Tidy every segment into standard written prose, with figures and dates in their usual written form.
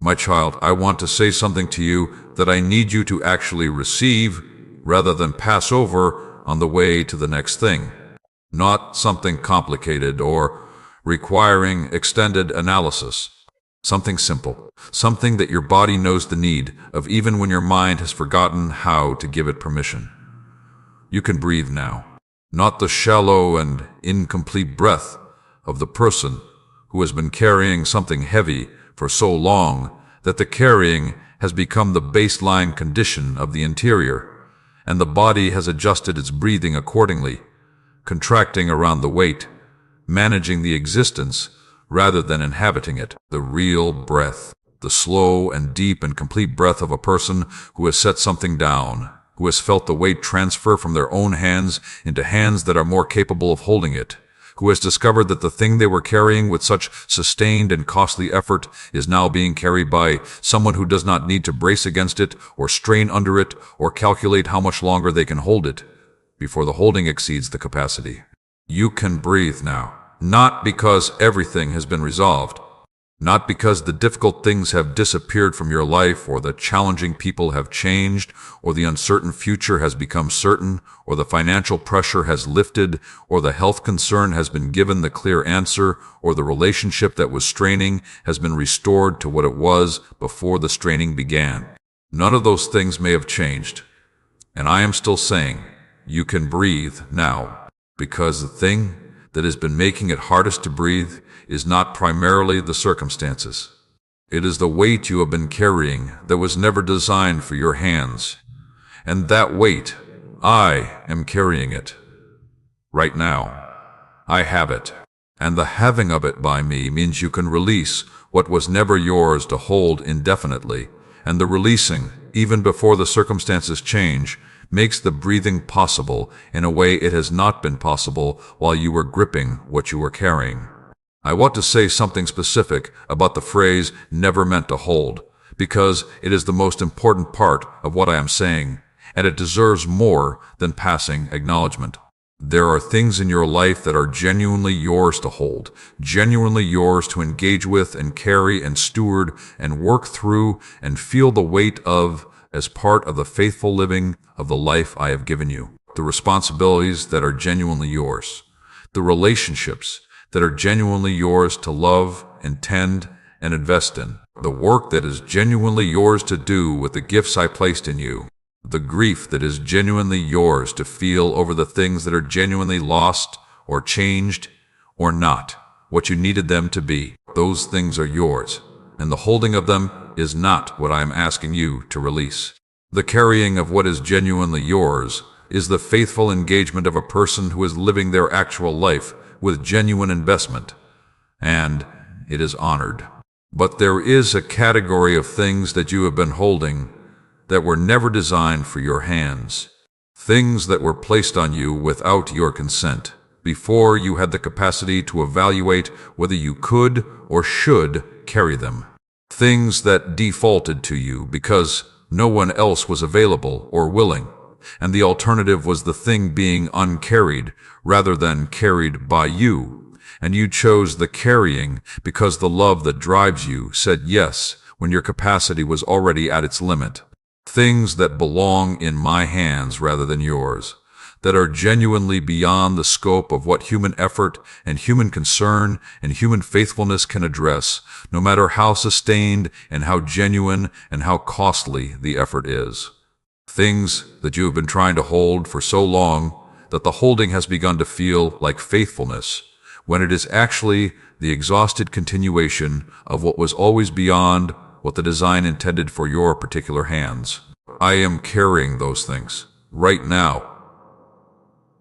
My child, I want to say something to you that I need you to actually receive rather than pass over on the way to the next thing. Not something complicated or requiring extended analysis. Something simple. Something that your body knows the need of even when your mind has forgotten how to give it permission. You can breathe now. Not the shallow and incomplete breath of the person who has been carrying something heavy for so long that the carrying has become the baseline condition of the interior, and the body has adjusted its breathing accordingly, contracting around the weight, managing the existence rather than inhabiting it. The real breath, the slow and deep and complete breath of a person who has set something down, who has felt the weight transfer from their own hands into hands that are more capable of holding it, who has discovered that the thing they were carrying with such sustained and costly effort is now being carried by someone who does not need to brace against it or strain under it or calculate how much longer they can hold it before the holding exceeds the capacity. You can breathe now, not because everything has been resolved, not because the difficult things have disappeared from your life, or the challenging people have changed, or the uncertain future has become certain, or the financial pressure has lifted, or the health concern has been given the clear answer, or the relationship that was straining has been restored to what it was before the straining began. None of those things may have changed. And I am still saying, you can breathe now, because the thing that has been making it hardest to breathe is not primarily the circumstances. It is the weight you have been carrying that was never designed for your hands. And that weight, I am carrying it. Right now, I have it. And the having of it by me means you can release what was never yours to hold indefinitely. And the releasing, even before the circumstances change, makes the breathing possible in a way it has not been possible while you were gripping what you were carrying. I want to say something specific about the phrase never meant to hold, because it is the most important part of what I am saying, and it deserves more than passing acknowledgement. There are things in your life that are genuinely yours to hold, genuinely yours to engage with and carry and steward and work through and feel the weight of as part of the faithful living of the life I have given you. The responsibilities that are genuinely yours. The relationships that are genuinely yours to love and tend and invest in. The work that is genuinely yours to do with the gifts I placed in you. The grief that is genuinely yours to feel over the things that are genuinely lost or changed or not what you needed them to be. Those things are yours, and the holding of them is not what I am asking you to release. The carrying of what is genuinely yours is the faithful engagement of a person who is living their actual life with genuine investment, and it is honored. But there is a category of things that you have been holding that were never designed for your hands, things that were placed on you without your consent, before you had the capacity to evaluate whether you could or should carry them. Things that defaulted to you because no one else was available or willing, and the alternative was the thing being uncarried rather than carried by you, and you chose the carrying because the love that drives you said yes when your capacity was already at its limit. Things that belong in my hands rather than yours, that are genuinely beyond the scope of what human effort and human concern and human faithfulness can address, no matter how sustained and how genuine and how costly the effort is. Things that you have been trying to hold for so long that the holding has begun to feel like faithfulness, when it is actually the exhausted continuation of what was always beyond what the design intended for your particular hands. I am carrying those things right now.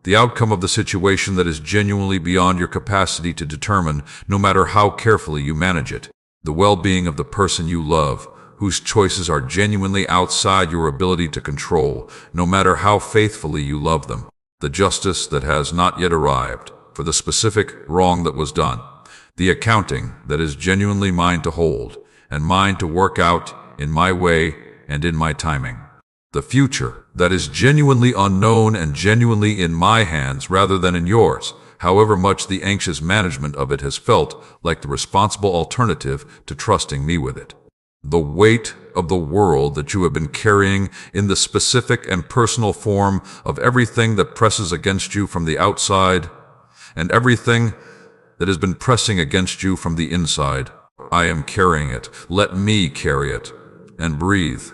The outcome of the situation that is genuinely beyond your capacity to determine, no matter how carefully you manage it. The well-being of the person you love, whose choices are genuinely outside your ability to control, no matter how faithfully you love them. The justice that has not yet arrived for the specific wrong that was done. The accounting that is genuinely mine to hold, and mine to work out in my way and in my timing. The future that is genuinely unknown and genuinely in my hands rather than in yours, however much the anxious management of it has felt like the responsible alternative to trusting me with it. The weight of the world that you have been carrying in the specific and personal form of everything that presses against you from the outside and everything that has been pressing against you from the inside. I am carrying it. Let me carry it. And breathe.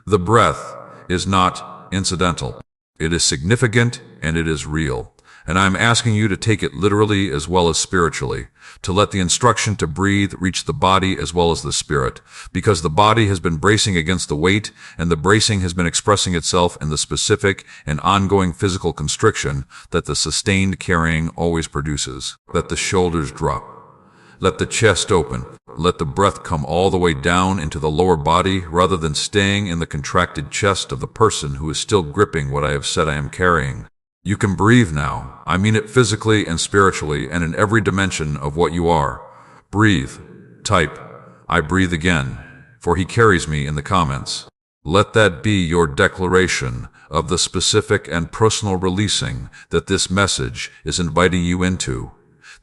The breath is not incidental. It is significant and it is real. And I'm asking you to take it literally as well as spiritually, to let the instruction to breathe reach the body as well as the spirit, because the body has been bracing against the weight, and the bracing has been expressing itself in the specific and ongoing physical constriction that the sustained carrying always produces. Let the shoulders drop. Let the chest open. Let the breath come all the way down into the lower body rather than staying in the contracted chest of the person who is still gripping what I have said I am carrying. You can breathe now. I mean it physically and spiritually and in every dimension of what you are. Breathe. Type, I breathe again, for he carries me in the comments. Let that be your declaration of the specific and personal releasing that this message is inviting you into.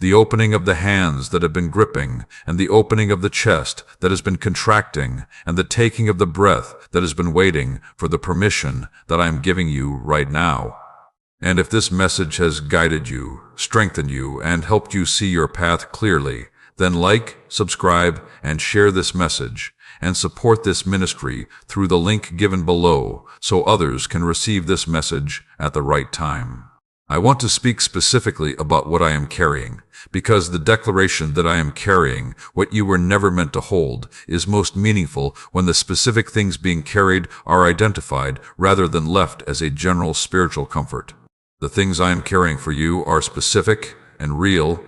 The opening of the hands that have been gripping, and the opening of the chest that has been contracting, and the taking of the breath that has been waiting for the permission that I am giving you right now. And if this message has guided you, strengthened you, and helped you see your path clearly, then like, subscribe, and share this message, and support this ministry through the link given below so others can receive this message at the right time. I want to speak specifically about what I am carrying, because the declaration that I am carrying, what you were never meant to hold, is most meaningful when the specific things being carried are identified rather than left as a general spiritual comfort. The things I am carrying for you are specific and real,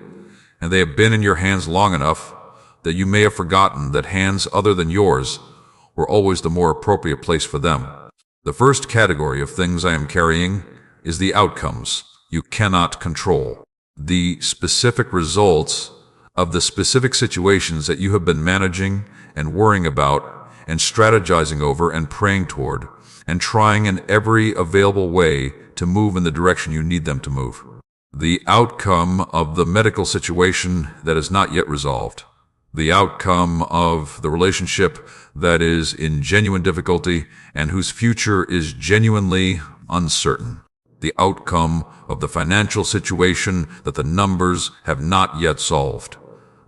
and they have been in your hands long enough that you may have forgotten that hands other than yours were always the more appropriate place for them. The first category of things I am carrying is the outcomes you cannot control. The specific results of the specific situations that you have been managing and worrying about and strategizing over and praying toward and trying in every available way to move in the direction you need them to move. The outcome of the medical situation that is not yet resolved. The outcome of the relationship that is in genuine difficulty and whose future is genuinely uncertain. The outcome of the financial situation that the numbers have not yet solved.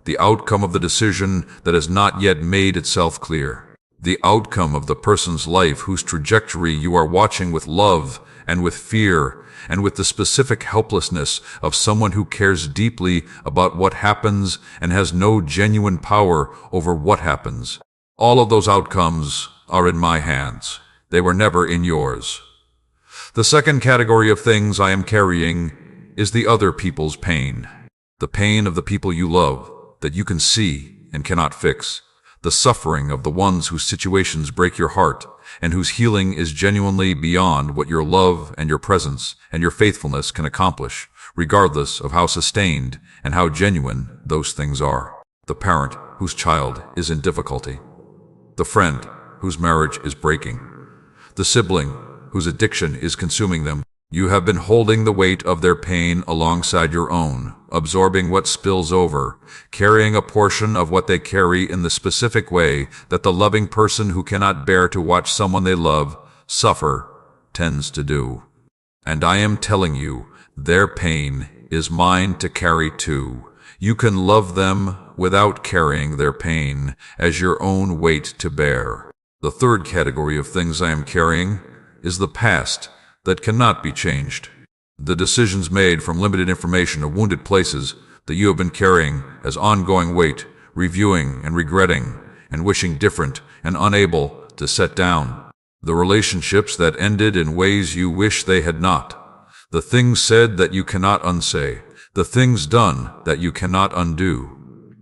The outcome of the decision that has not yet made itself clear. The outcome of the person's life whose trajectory you are watching with love and with fear and with the specific helplessness of someone who cares deeply about what happens and has no genuine power over what happens. All of those outcomes are in my hands. They were never in yours. The second category of things I am carrying is the other people's pain. The pain of the people you love that you can see and cannot fix. The suffering of the ones whose situations break your heart and whose healing is genuinely beyond what your love and your presence and your faithfulness can accomplish, regardless of how sustained and how genuine those things are. The parent whose child is in difficulty. The friend whose marriage is breaking. The sibling whose addiction is consuming them. You have been holding the weight of their pain alongside your own, absorbing what spills over, carrying a portion of what they carry in the specific way that the loving person who cannot bear to watch someone they love suffer tends to do. And I am telling you, their pain is mine to carry too. You can love them without carrying their pain as your own weight to bear. The third category of things I am carrying is the past that cannot be changed. The decisions made from limited information of wounded places that you have been carrying as ongoing weight, reviewing and regretting, and wishing different and unable to set down. The relationships that ended in ways you wish they had not. The things said that you cannot unsay. The things done that you cannot undo.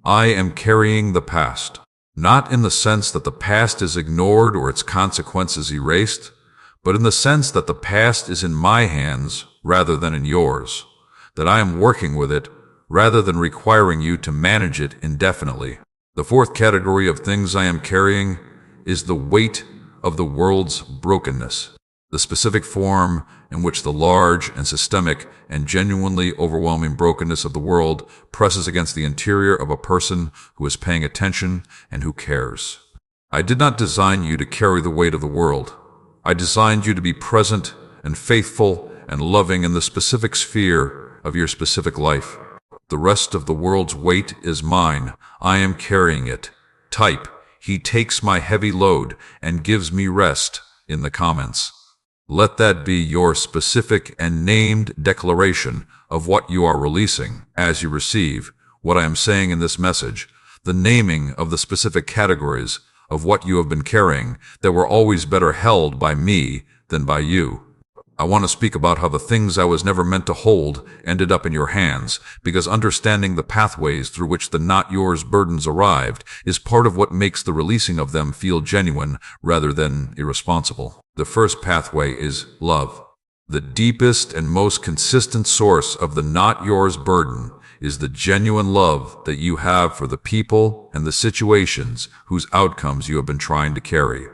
I am carrying the past, not in the sense that the past is ignored or its consequences erased, but in the sense that the past is in my hands rather than in yours, that I am working with it rather than requiring you to manage it indefinitely. The fourth category of things I am carrying is the weight of the world's brokenness. the specific form in which the large and systemic and genuinely overwhelming brokenness of the world presses against the interior of a person who is paying attention and who cares. I did not design you to carry the weight of the world. I designed you to be present and faithful and loving in the specific sphere of your specific life. The rest of the world's weight is mine. I am carrying it. Type, "He takes my heavy load and gives me rest," in the comments. Let that be your specific and named declaration of what you are releasing as you receive what I am saying in this message, the naming of the specific categories of what you have been carrying that were always better held by me than by you. I want to speak about how the things I was never meant to hold ended up in your hands, because understanding the pathways through which the not yours burdens arrived is part of what makes the releasing of them feel genuine rather than irresponsible. The first pathway is love. The deepest and most consistent source of the not yours burden is the genuine love that you have for the people and the situations whose outcomes you have been trying to carry.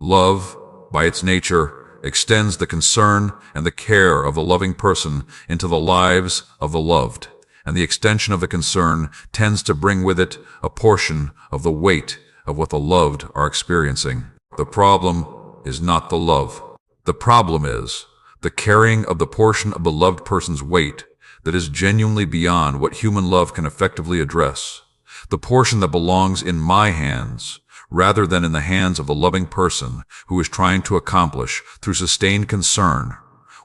Love, by its nature, extends the concern and the care of the loving person into the lives of the loved, and the extension of the concern tends to bring with it a portion of the weight of what the loved are experiencing. The problem is not the love. The problem is the carrying of the portion of the loved person's weight that is genuinely beyond what human love can effectively address. The portion that belongs in my hands, rather than in the hands of the loving person who is trying to accomplish through sustained concern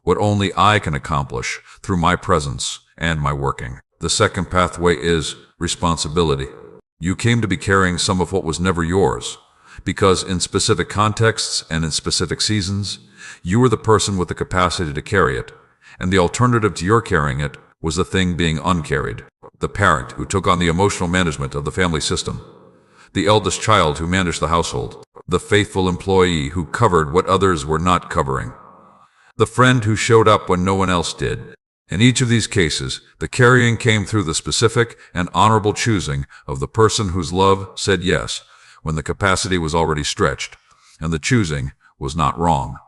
what only I can accomplish through my presence and my working. The second pathway is responsibility. You came to be carrying some of what was never yours, because in specific contexts and in specific seasons, you were the person with the capacity to carry it, and the alternative to your carrying it was the thing being uncarried. The parent who took on the emotional management of the family system, the eldest child who managed the household, the faithful employee who covered what others were not covering, the friend who showed up when no one else did. In each of these cases, the carrying came through the specific and honorable choosing of the person whose love said yes when the capacity was already stretched, and the choosing was not wrong.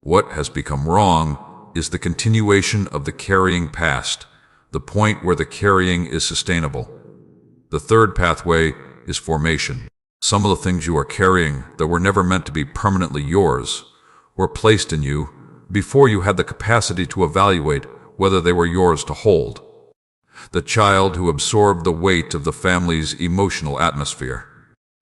What has become wrong is the continuation of the carrying past, the point where the carrying is sustainable. The third pathway is formation. Some of the things you are carrying that were never meant to be permanently yours were placed in you before you had the capacity to evaluate whether they were yours to hold. The child who absorbed the weight of the family's emotional atmosphere.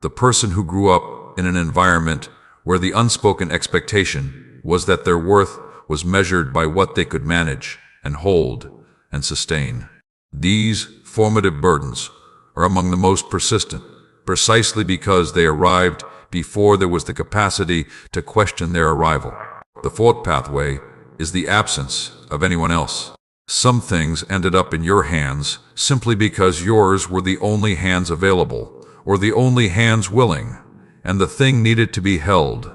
The person who grew up in an environment where the unspoken expectation was that their worth was measured by what they could manage and hold and sustain. These formative burdens are among the most persistent, precisely because they arrived before there was the capacity to question their arrival. The fourth pathway is the absence of anyone else. Some things ended up in your hands simply because yours were the only hands available, or the only hands willing, and the thing needed to be held,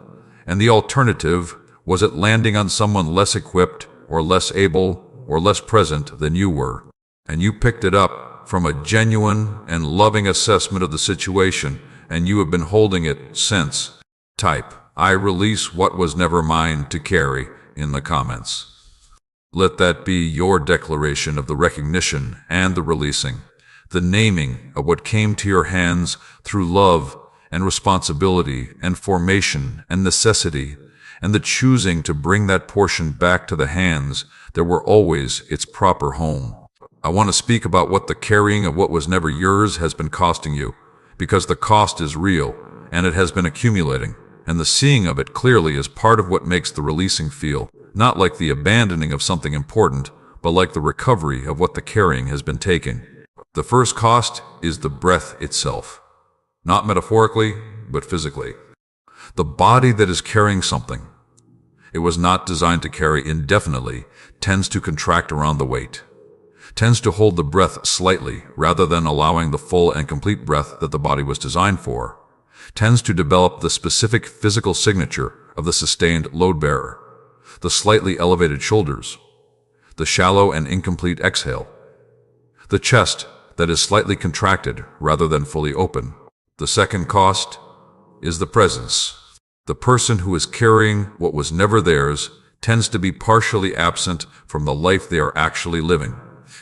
and the alternative was it landing on someone less equipped, or less able, or less present than you were, and you picked it up from a genuine and loving assessment of the situation, and you have been holding it since. Type, "I release what was never mine to carry," in the comments. Let that be your declaration of the recognition and the releasing, the naming of what came to your hands through love and responsibility and formation and necessity, and the choosing to bring that portion back to the hands that were always its proper home. I want to speak about what the carrying of what was never yours has been costing you, because the cost is real, and it has been accumulating, and the seeing of it clearly is part of what makes the releasing feel, not like the abandoning of something important, but like the recovery of what the carrying has been taking. The first cost is the breath itself, not metaphorically, but physically. The body that is carrying something it was not designed to carry indefinitely tends to contract around the weight, tends to hold the breath slightly rather than allowing the full and complete breath that the body was designed for, tends to develop the specific physical signature of the sustained load bearer, the slightly elevated shoulders, the shallow and incomplete exhale, the chest that is slightly contracted rather than fully open. The second cost is the presence. The person who is carrying what was never theirs tends to be partially absent from the life they are actually living,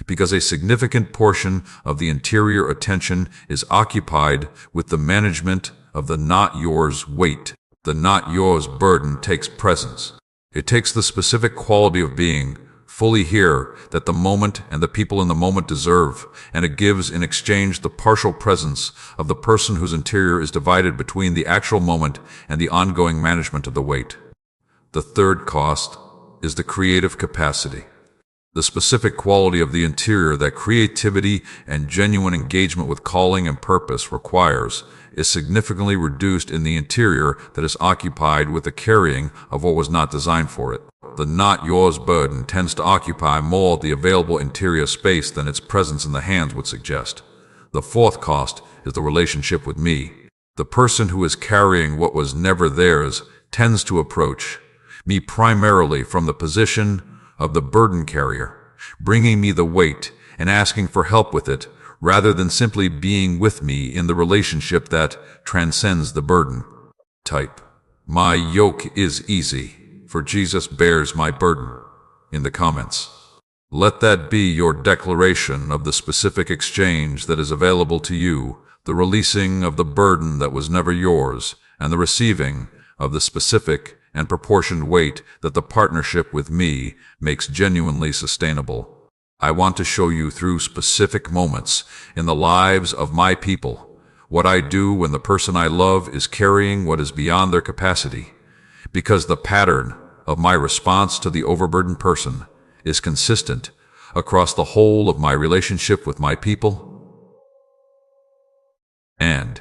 because a significant portion of the interior attention is occupied with the management of the not yours weight. The not yours burden takes presence. It takes the specific quality of being fully here that the moment and the people in the moment deserve, and it gives in exchange the partial presence of the person whose interior is divided between the actual moment and the ongoing management of the weight. The third cost is the creative capacity. The specific quality of the interior that creativity and genuine engagement with calling and purpose requires is significantly reduced in the interior that is occupied with the carrying of what was not designed for it. The not yours burden tends to occupy more of the available interior space than its presence in the hands would suggest. The fourth cost is the relationship with me. The person who is carrying what was never theirs tends to approach me primarily from the position of the burden carrier, bringing me the weight and asking for help with it, rather than simply being with me in the relationship that transcends the burden. Type, "My yoke is easy, for Jesus bears my burden," in the comments. Let that be your declaration of the specific exchange that is available to you, the releasing of the burden that was never yours, and the receiving of the specific and proportioned weight that the partnership with me makes genuinely sustainable. I want to show you through specific moments in the lives of my people what I do when the person I love is carrying what is beyond their capacity, because the pattern of my response to the overburdened person is consistent across the whole of my relationship with my people. And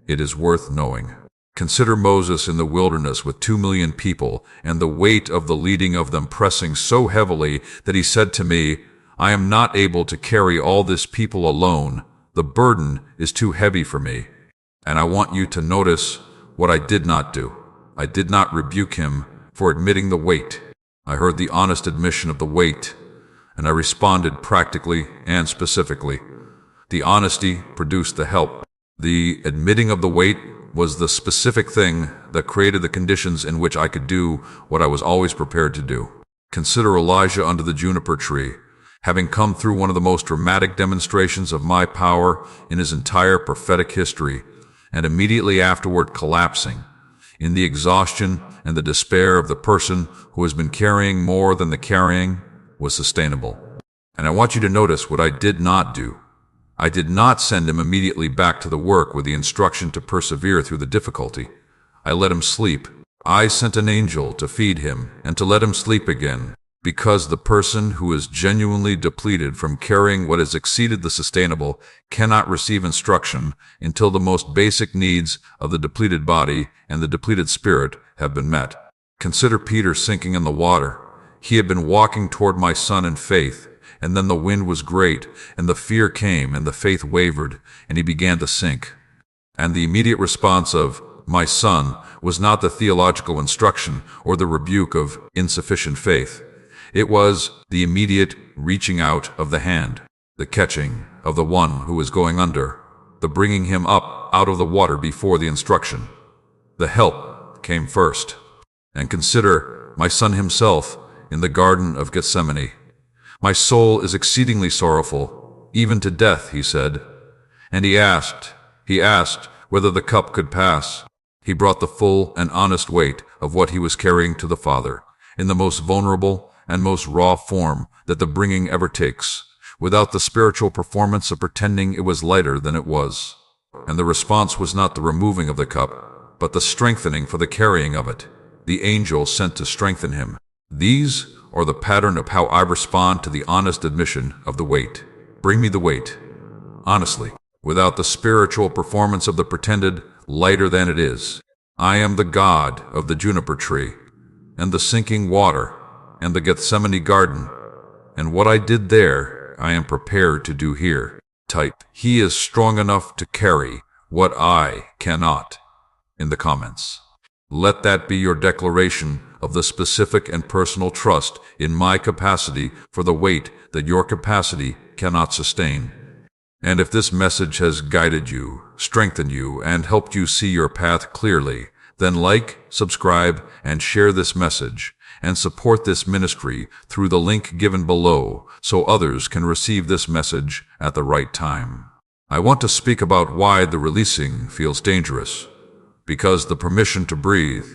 it is worth knowing. Consider Moses in the wilderness with 2 million people, and the weight of the leading of them pressing so heavily that he said to me, "I am not able to carry all this people alone. The burden is too heavy for me." And I want you to notice what I did not do. I did not rebuke him for admitting the weight. I heard the honest admission of the weight, and I responded practically and specifically. The honesty produced the help. The admitting of the weight was the specific thing that created the conditions in which I could do what I was always prepared to do. Consider Elijah under the juniper tree, having come through one of the most dramatic demonstrations of my power in his entire prophetic history, and immediately afterward collapsing in the exhaustion and the despair of the person who has been carrying more than the carrying was sustainable. And I want you to notice what I did not do. I did not send him immediately back to the work with the instruction to persevere through the difficulty. I let him sleep. I sent an angel to feed him and to let him sleep again, because the person who is genuinely depleted from carrying what has exceeded the sustainable cannot receive instruction until the most basic needs of the depleted body and the depleted spirit have been met. Consider Peter sinking in the water. He had been walking toward my son in faith, and then the wind was great, and the fear came, and the faith wavered, and he began to sink. And the immediate response of, "My son," was not the theological instruction or the rebuke of insufficient faith. It was the immediate reaching out of the hand, the catching of the one who was going under, the bringing him up out of the water before the instruction. The help came first. And consider my son himself in the Garden of Gethsemane. "My soul is exceedingly sorrowful, even to death," he said. And he asked whether the cup could pass. He brought the full and honest weight of what he was carrying to the Father, in the most vulnerable and most raw form that the bringing ever takes, without the spiritual performance of pretending it was lighter than it was. And the response was not the removing of the cup, but the strengthening for the carrying of it, the angel sent to strengthen him. These are the pattern of how I respond to the honest admission of the weight. Bring me the weight, honestly, without the spiritual performance of the pretended lighter than it is. I am the God of the juniper tree, and the sinking water, and the Gethsemane garden, and what I did there, I am prepared to do here. Type, "He is strong enough to carry what I cannot," in the comments. Let that be your declaration of the specific and personal trust in my capacity for the weight that your capacity cannot sustain. And if this message has guided you, strengthened you, and helped you see your path clearly, then like, subscribe, and share this message, and support this ministry through the link given below so others can receive this message at the right time. I want to speak about why the releasing feels dangerous. Because the permission to breathe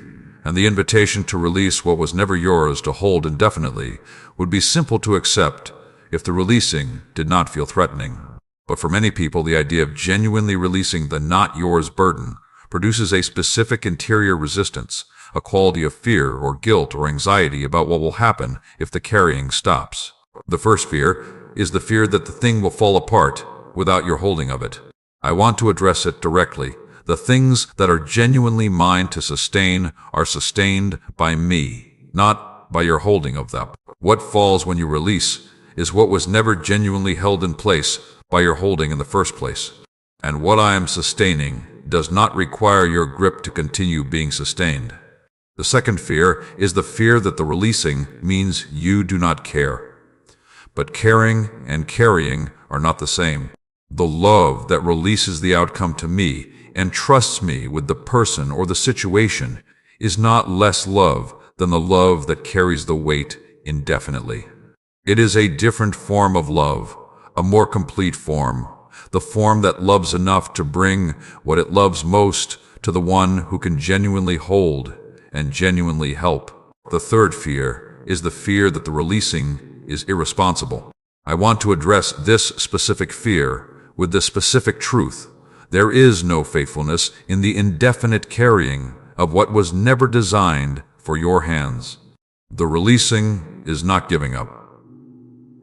and the invitation to release what was never yours to hold indefinitely would be simple to accept if the releasing did not feel threatening. But for many people, the idea of genuinely releasing the not yours burden produces a specific interior resistance, a quality of fear or guilt or anxiety about what will happen if the carrying stops. The first fear is the fear that the thing will fall apart without your holding of it. I want to address it directly. The things that are genuinely mine to sustain are sustained by me, not by your holding of them. What falls when you release is what was never genuinely held in place by your holding in the first place. And what I am sustaining does not require your grip to continue being sustained. The second fear is the fear that the releasing means you do not care. But caring and carrying are not the same. The love that releases the outcome to me and trusts me with the person or the situation is not less love than the love that carries the weight indefinitely. It is a different form of love, a more complete form, the form that loves enough to bring what it loves most to the one who can genuinely hold and genuinely help. The third fear is the fear that the releasing is irresponsible. I want to address this specific fear with the specific truth. There is no faithfulness in the indefinite carrying of what was never designed for your hands. The releasing is not giving up.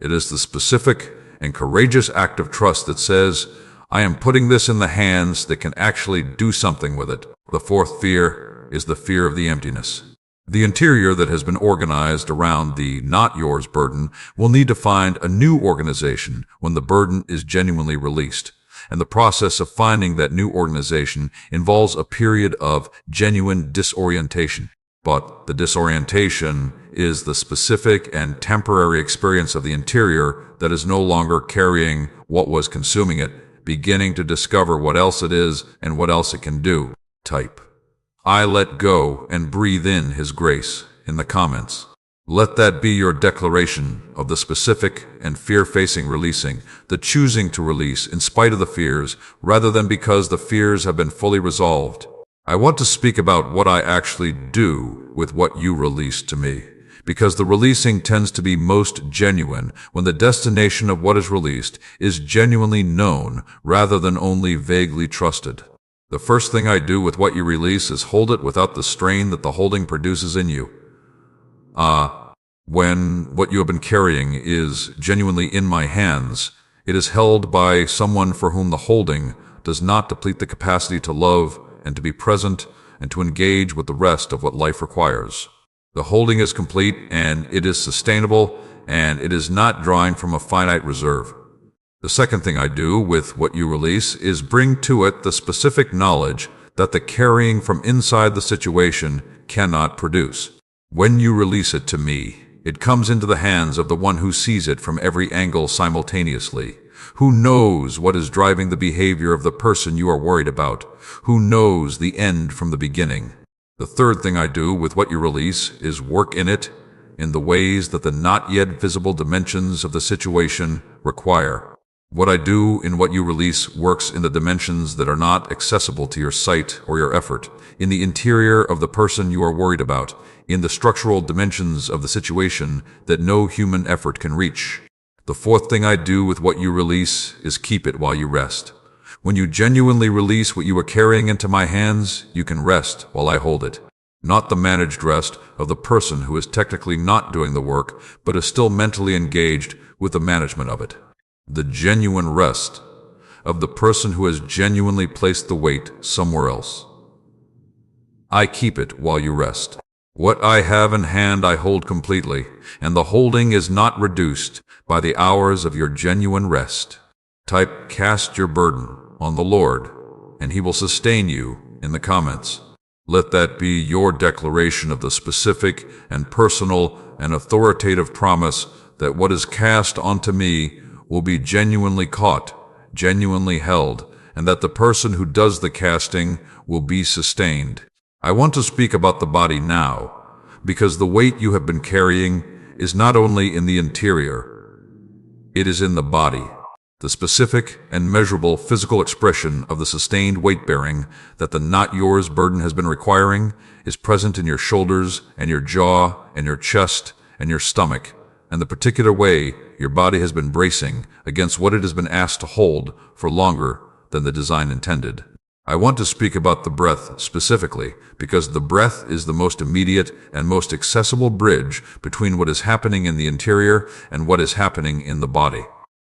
It is the specific and courageous act of trust that says, I am putting this in the hands that can actually do something with it. The fourth fear is the fear of the emptiness. The interior that has been organized around the not yours burden will need to find a new organization when the burden is genuinely released. And the process of finding that new organization involves a period of genuine disorientation. But the disorientation is the specific and temporary experience of the interior that is no longer carrying what was consuming it, beginning to discover what else it is and what else it can do. Type I let go and breathe in His grace in the comments. Let that be your declaration of the specific and fear-facing releasing, the choosing to release in spite of the fears, rather than because the fears have been fully resolved. I want to speak about what I actually do with what you release to me, because the releasing tends to be most genuine when the destination of what is released is genuinely known rather than only vaguely trusted. The first thing I do with what you release is hold it without the strain that the holding produces in you. When what you have been carrying is genuinely in my hands, it is held by someone for whom the holding does not deplete the capacity to love and to be present and to engage with the rest of what life requires. The holding is complete and it is sustainable and it is not drawing from a finite reserve. The second thing I do with what you release is bring to it the specific knowledge that the carrying from inside the situation cannot produce. When you release it to me, it comes into the hands of the one who sees it from every angle simultaneously, who knows what is driving the behavior of the person you are worried about, who knows the end from the beginning. The third thing I do with what you release is work in it in the ways that the not yet visible dimensions of the situation require. What I do in what you release works in the dimensions that are not accessible to your sight or your effort, in the interior of the person you are worried about, in the structural dimensions of the situation that no human effort can reach. The fourth thing I do with what you release is keep it while you rest. When you genuinely release what you are carrying into my hands, you can rest while I hold it. Not the managed rest of the person who is technically not doing the work, but is still mentally engaged with the management of it. The genuine rest of the person who has genuinely placed the weight somewhere else. I keep it while you rest. What I have in hand I hold completely, and the holding is not reduced by the hours of your genuine rest. Type cast your burden on the Lord, and He will sustain you in the comments. Let that be your declaration of the specific and personal and authoritative promise that what is cast onto me will be genuinely caught, genuinely held, and that the person who does the casting will be sustained. I want to speak about the body now, because the weight you have been carrying is not only in the interior, it is in the body. The specific and measurable physical expression of the sustained weight-bearing that the not yours burden has been requiring is present in your shoulders and your jaw and your chest and your stomach, and the particular way your body has been bracing against what it has been asked to hold for longer than the design intended. I want to speak about the breath specifically because the breath is the most immediate and most accessible bridge between what is happening in the interior and what is happening in the body.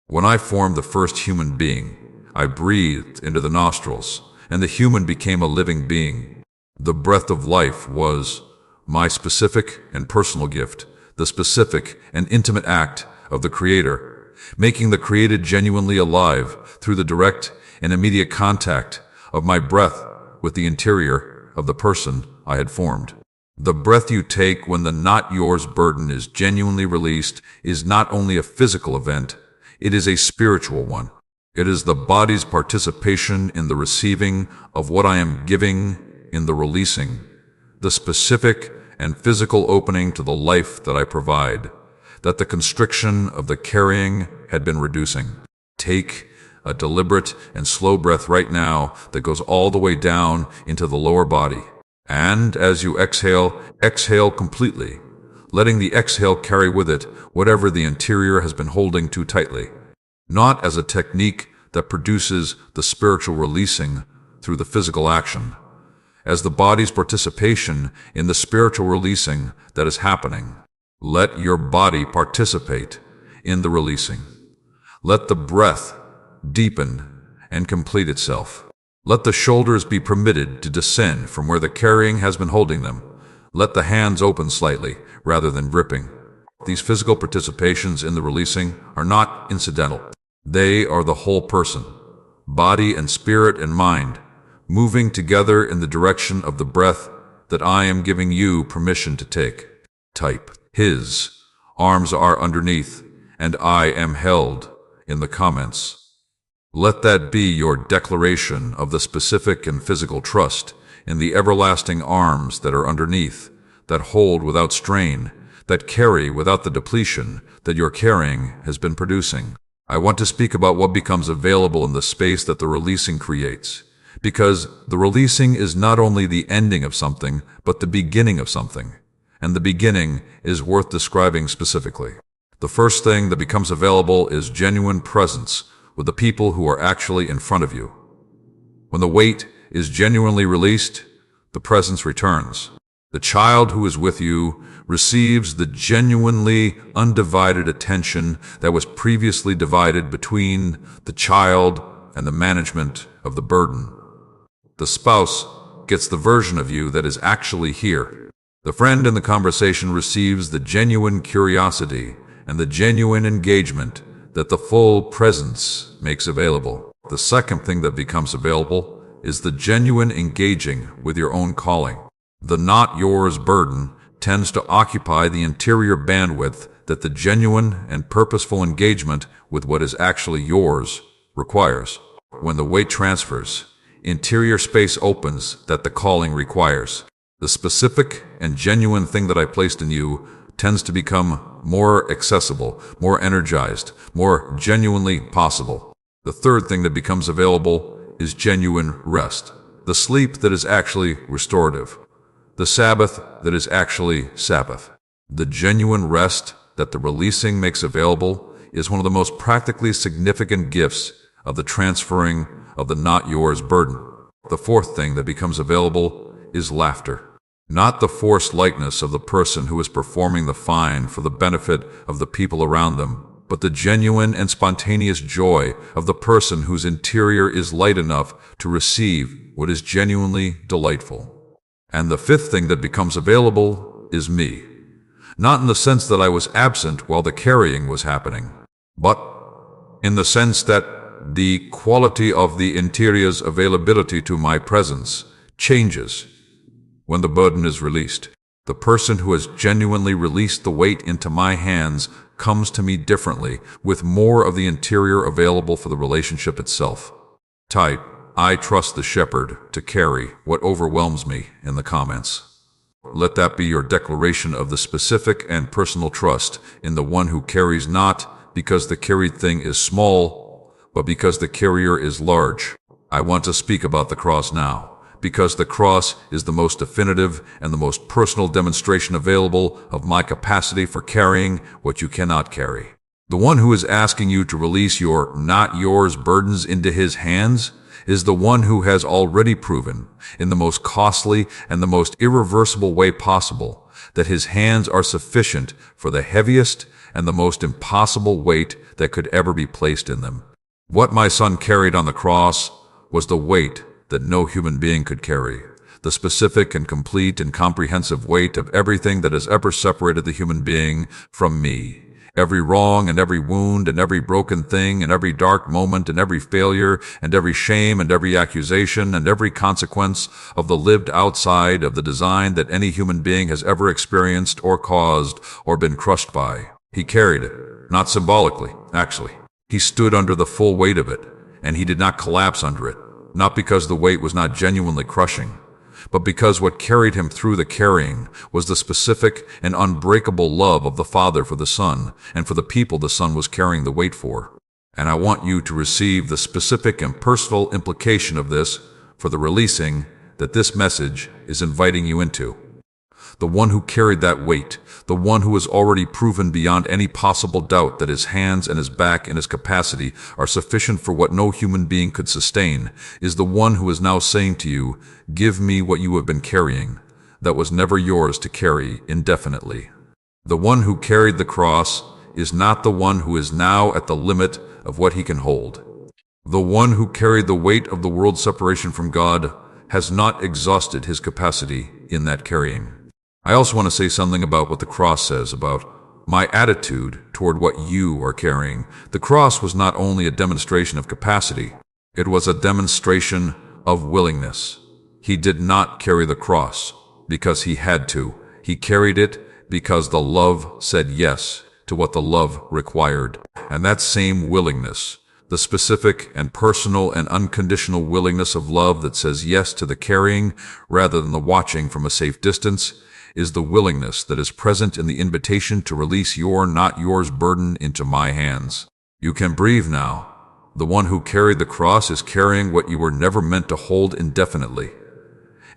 When I formed the first human being, I breathed into the nostrils, and the human became a living being. The breath of life was my specific and personal gift, the specific and intimate act of the Creator, making the created genuinely alive through the direct and immediate contact of my breath with the interior of the person I had formed. The breath you take when the not yours burden is genuinely released is not only a physical event, it is a spiritual one. It is the body's participation in the receiving of what I am giving, in the releasing, the specific and physical opening to the life that I provide, that the constriction of the carrying had been reducing. Take a deliberate and slow breath right now that goes all the way down into the lower body. And as you exhale, exhale completely, letting the exhale carry with it whatever the interior has been holding too tightly, not as a technique that produces the spiritual releasing through the physical action, as the body's participation in the spiritual releasing that is happening. Let your body participate in the releasing. Let the breath deepen and complete itself. Let the shoulders be permitted to descend from where the carrying has been holding them. Let the hands open slightly rather than gripping. These physical participations in the releasing are not incidental. They are the whole person, body and spirit and mind, moving together in the direction of the breath that I am giving you permission to take. Type, his arms are underneath, and I am held, in the comments. Let that be your declaration of the specific and physical trust in the everlasting arms that are underneath, that hold without strain, that carry without the depletion that your carrying has been producing. I want to speak about what becomes available in the space that the releasing creates, because the releasing is not only the ending of something, but the beginning of something, and the beginning is worth describing specifically. The first thing that becomes available is genuine presence with the people who are actually in front of you. When the weight is genuinely released, the presence returns. The child who is with you receives the genuinely undivided attention that was previously divided between the child and the management of the burden. The spouse gets the version of you that is actually here. The friend in the conversation receives the genuine curiosity and the genuine engagement that the full presence makes available. The second thing that becomes available is the genuine engaging with your own calling. The not yours burden tends to occupy the interior bandwidth that the genuine and purposeful engagement with what is actually yours requires. When the weight transfers, interior space opens that the calling requires. The specific and genuine thing that I placed in you tends to become more accessible, more energized, more genuinely possible. The third thing that becomes available is genuine rest. The sleep that is actually restorative. The Sabbath that is actually Sabbath. The genuine rest that the releasing makes available is one of the most practically significant gifts of the transferring of the not yours burden. The fourth thing that becomes available is laughter. Not the forced lightness of the person who is performing the fine for the benefit of the people around them, but the genuine and spontaneous joy of the person whose interior is light enough to receive what is genuinely delightful. And the fifth thing that becomes available is me. Not in the sense that I was absent while the carrying was happening, but in the sense that the quality of the interior's availability to my presence changes when the burden is released. The person who has genuinely released the weight into my hands comes to me differently, with more of the interior available for the relationship itself. Type, I trust the shepherd to carry what overwhelms me in the comments. Let that be your declaration of the specific and personal trust in the one who carries, not because the carried thing is small, but because the carrier is large. I want to speak about the cross now, because the cross is the most definitive and the most personal demonstration available of my capacity for carrying what you cannot carry. The one who is asking you to release your not yours burdens into his hands is the one who has already proven, in the most costly and the most irreversible way possible, that his hands are sufficient for the heaviest and the most impossible weight that could ever be placed in them. What my son carried on the cross was the weight that no human being could carry, the specific and complete and comprehensive weight of everything that has ever separated the human being from me. Every wrong and every wound and every broken thing and every dark moment and every failure and every shame and every accusation and every consequence of the lived outside of the design that any human being has ever experienced or caused or been crushed by. He carried it, not symbolically, actually. He stood under the full weight of it, and he did not collapse under it, not because the weight was not genuinely crushing, but because what carried him through the carrying was the specific and unbreakable love of the Father for the Son and for the people the Son was carrying the weight for. And I want you to receive the specific and personal implication of this for the releasing that this message is inviting you into. The one who carried that weight, the one who has already proven beyond any possible doubt that his hands and his back and his capacity are sufficient for what no human being could sustain, is the one who is now saying to you, "Give me what you have been carrying, that was never yours to carry indefinitely." The one who carried the cross is not the one who is now at the limit of what he can hold. The one who carried the weight of the world's separation from God has not exhausted his capacity in that carrying. I also want to say something about what the cross says about my attitude toward what you are carrying. The cross was not only a demonstration of capacity, it was a demonstration of willingness. He did not carry the cross because he had to. He carried it because the love said yes to what the love required. And that same willingness, the specific and personal and unconditional willingness of love that says yes to the carrying rather than the watching from a safe distance, is the willingness that is present in the invitation to release your not yours burden into my hands. You can breathe now. The one who carried the cross is carrying what you were never meant to hold indefinitely.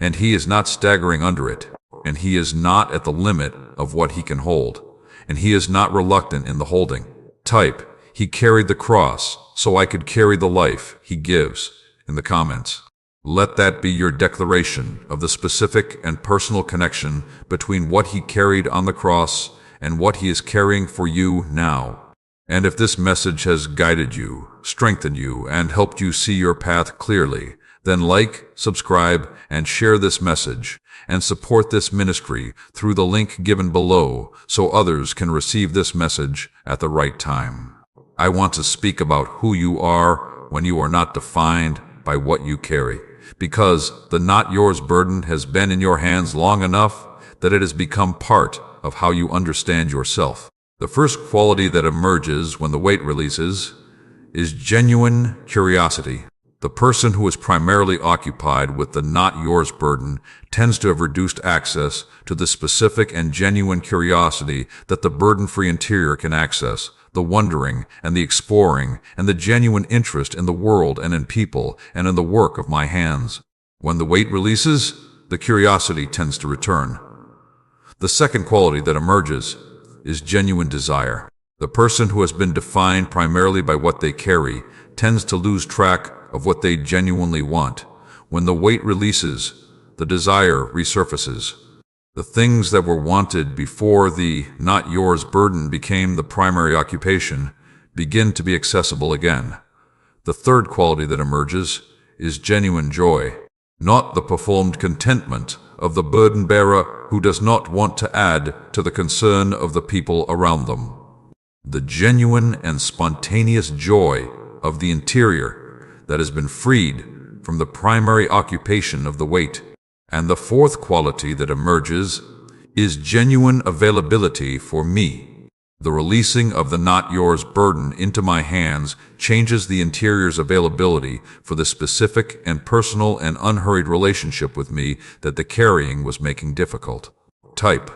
And he is not staggering under it, and he is not at the limit of what he can hold, and he is not reluctant in the holding. Type, "He carried the cross so I could carry the life he gives," in the comments. Let that be your declaration of the specific and personal connection between what he carried on the cross and what he is carrying for you now. And if this message has guided you, strengthened you, and helped you see your path clearly, then like, subscribe, and share this message, and support this ministry through the link given below so others can receive this message at the right time. I want to speak about who you are when you are not defined by what you carry, because the not yours burden has been in your hands long enough that it has become part of how you understand yourself. The first quality that emerges when the weight releases is genuine curiosity. The person who is primarily occupied with the not yours burden tends to have reduced access to the specific and genuine curiosity that the burden-free interior can access, the wondering and the exploring and the genuine interest in the world and in people and in the work of my hands. When the weight releases, the curiosity tends to return. The second quality that emerges is genuine desire. The person who has been defined primarily by what they carry tends to lose track of what they genuinely want. When the weight releases, the desire resurfaces. The things that were wanted before the not yours burden became the primary occupation begin to be accessible again. The third quality that emerges is genuine joy, not the performed contentment of the burden bearer who does not want to add to the concern of the people around them. The genuine and spontaneous joy of the interior that has been freed from the primary occupation of the weight. And the fourth quality that emerges is genuine availability for me. The releasing of the not yours burden into my hands changes the interior's availability for the specific and personal and unhurried relationship with me that the carrying was making difficult. Type,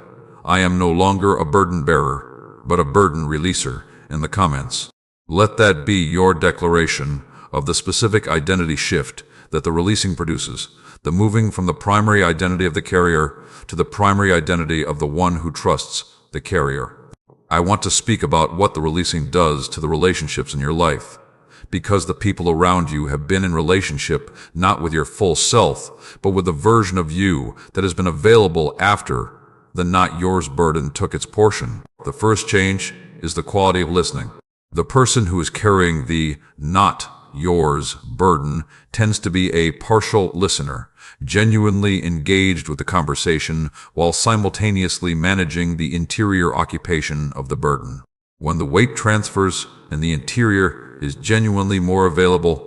I am no longer a burden bearer, but a burden releaser in the comments. Let that be your declaration of the specific identity shift that the releasing produces, the moving from the primary identity of the carrier to the primary identity of the one who trusts the carrier. I want to speak about what the releasing does to the relationships in your life, because the people around you have been in relationship not with your full self, but with a version of you that has been available after the not yours burden took its portion. The first change is the quality of listening. The person who is carrying the not yours burden tends to be a partial listener, genuinely engaged with the conversation while simultaneously managing the interior occupation of the burden. When the weight transfers and the interior is genuinely more available,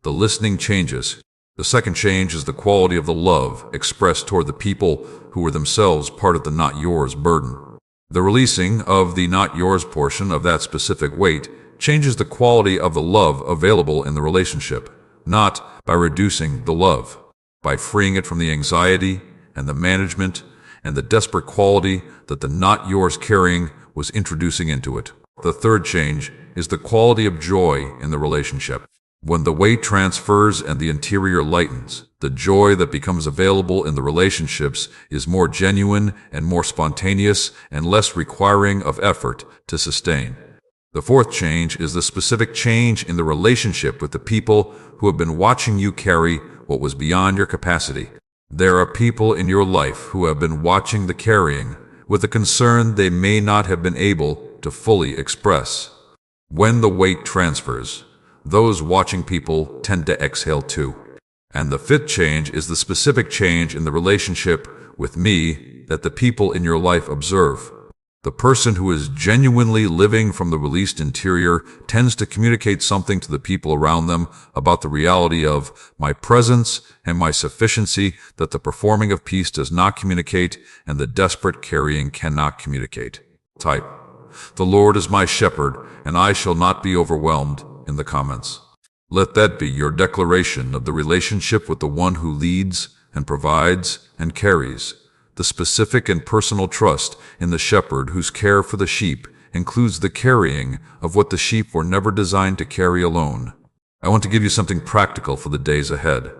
the listening changes. The second change is the quality of the love expressed toward the people who were themselves part of the not yours burden. The releasing of the not yours portion of that specific weight changes the quality of the love available in the relationship, not by reducing the love, by freeing it from the anxiety and the management and the desperate quality that the not yours carrying was introducing into it. The third change is the quality of joy in the relationship. When the weight transfers and the interior lightens, the joy that becomes available in the relationships is more genuine and more spontaneous and less requiring of effort to sustain. The fourth change is the specific change in the relationship with the people who have been watching you carry what was beyond your capacity. There are people in your life who have been watching the carrying with a concern they may not have been able to fully express. When the weight transfers, those watching people tend to exhale too. And the fifth change is the specific change in the relationship with me that the people in your life observe. The person who is genuinely living from the released interior tends to communicate something to the people around them about the reality of my presence and my sufficiency that the performing of peace does not communicate and the desperate carrying cannot communicate. Type, the Lord is my shepherd, and I shall not be overwhelmed, in the comments. Let that be your declaration of the relationship with the one who leads and provides and carries. The specific and personal trust in the shepherd whose care for the sheep includes the carrying of what the sheep were never designed to carry alone. I want to give you something practical for the days ahead,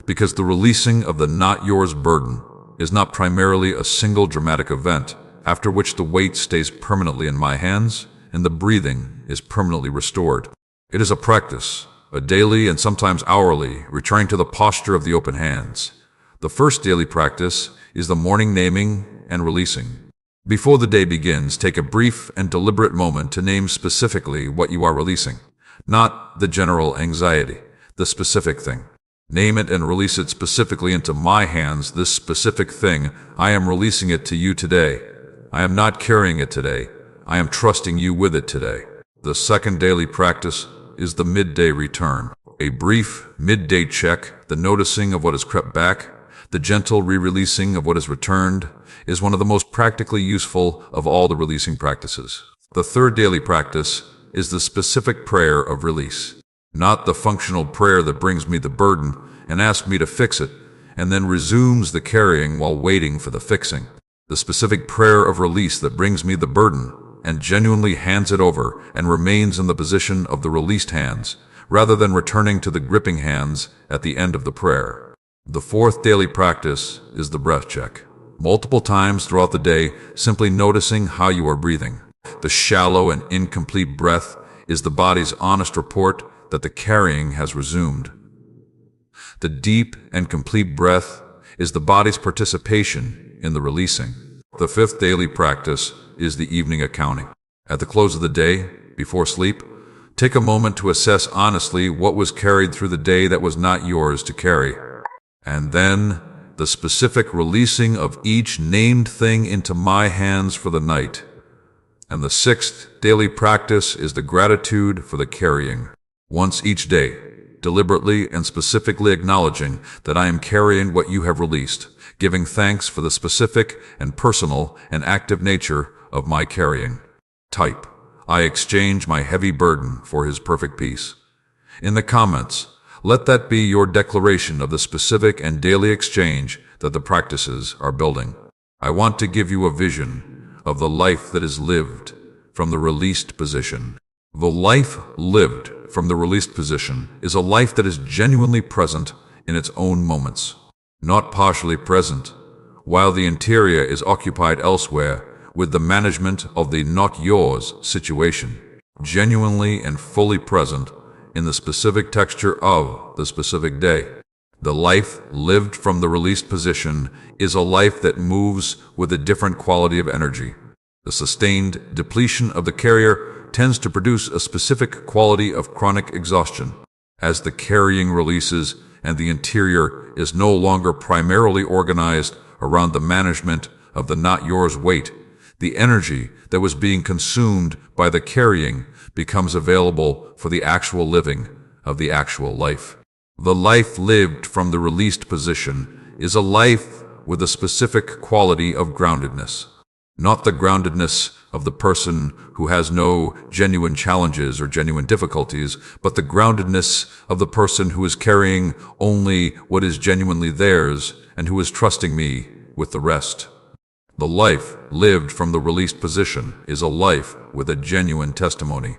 because the releasing of the not yours burden is not primarily a single dramatic event after which the weight stays permanently in my hands and the breathing is permanently restored. It is a practice, a daily and sometimes hourly, returning to the posture of the open hands. The first daily practice is the morning naming and releasing. Before the day begins, take a brief and deliberate moment to name specifically what you are releasing. Not the general anxiety, the specific thing. Name it and release it specifically into my hands, this specific thing. I am releasing it to you today. I am not carrying it today. I am trusting you with it today. The second daily practice is the midday return. A brief midday check, the noticing of what has crept back, the gentle re-releasing of what is returned, is one of the most practically useful of all the releasing practices. The third daily practice is the specific prayer of release. Not the functional prayer that brings me the burden and asks me to fix it, and then resumes the carrying while waiting for the fixing. The specific prayer of release that brings me the burden and genuinely hands it over and remains in the position of the released hands, rather than returning to the gripping hands at the end of the prayer. The fourth daily practice is the breath check. Multiple times throughout the day, simply noticing how you are breathing. The shallow and incomplete breath is the body's honest report that the carrying has resumed. The deep and complete breath is the body's participation in the releasing. The fifth daily practice is the evening accounting. At the close of the day, before sleep, take a moment to assess honestly what was carried through the day that was not yours to carry. And then the specific releasing of each named thing into my hands for the night. And the sixth daily practice is the gratitude for the carrying. Once each day, deliberately and specifically acknowledging that I am carrying what you have released, giving thanks for the specific and personal and active nature of my carrying. Type, I exchange my heavy burden for his perfect peace. In the comments, let that be your declaration of the specific and daily exchange that the practices are building. I want to give you a vision of the life that is lived from the released position. The life lived from the released position is a life that is genuinely present in its own moments, not partially present, while the interior is occupied elsewhere with the management of the not yours situation, genuinely and fully present in the specific texture of the specific day. The life lived from the released position is a life that moves with a different quality of energy. The sustained depletion of the carrier tends to produce a specific quality of chronic exhaustion. As the carrying releases and the interior is no longer primarily organized around the management of the not yours weight, the energy that was being consumed by the carrying becomes available for the actual living of the actual life. The life lived from the released position is a life with a specific quality of groundedness. Not the groundedness of the person who has no genuine challenges or genuine difficulties, but the groundedness of the person who is carrying only what is genuinely theirs and who is trusting me with the rest. The life lived from the released position is a life with a genuine testimony.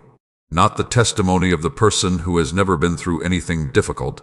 Not the testimony of the person who has never been through anything difficult,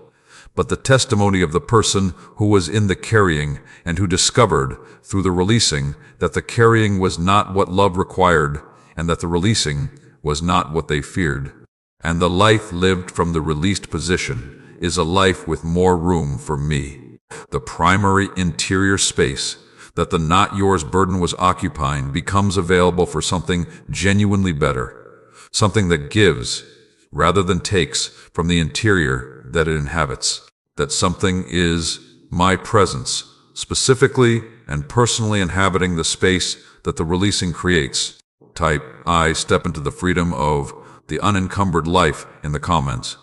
but the testimony of the person who was in the carrying and who discovered through the releasing that the carrying was not what love required and that the releasing was not what they feared. And the life lived from the released position is a life with more room for me. The primary interior space that the not yours burden was occupying becomes available for something genuinely better, something that gives rather than takes from the interior that it inhabits. That something is my presence, specifically and personally inhabiting the space that the releasing creates. Type, I step into the freedom of the unencumbered life in the comments.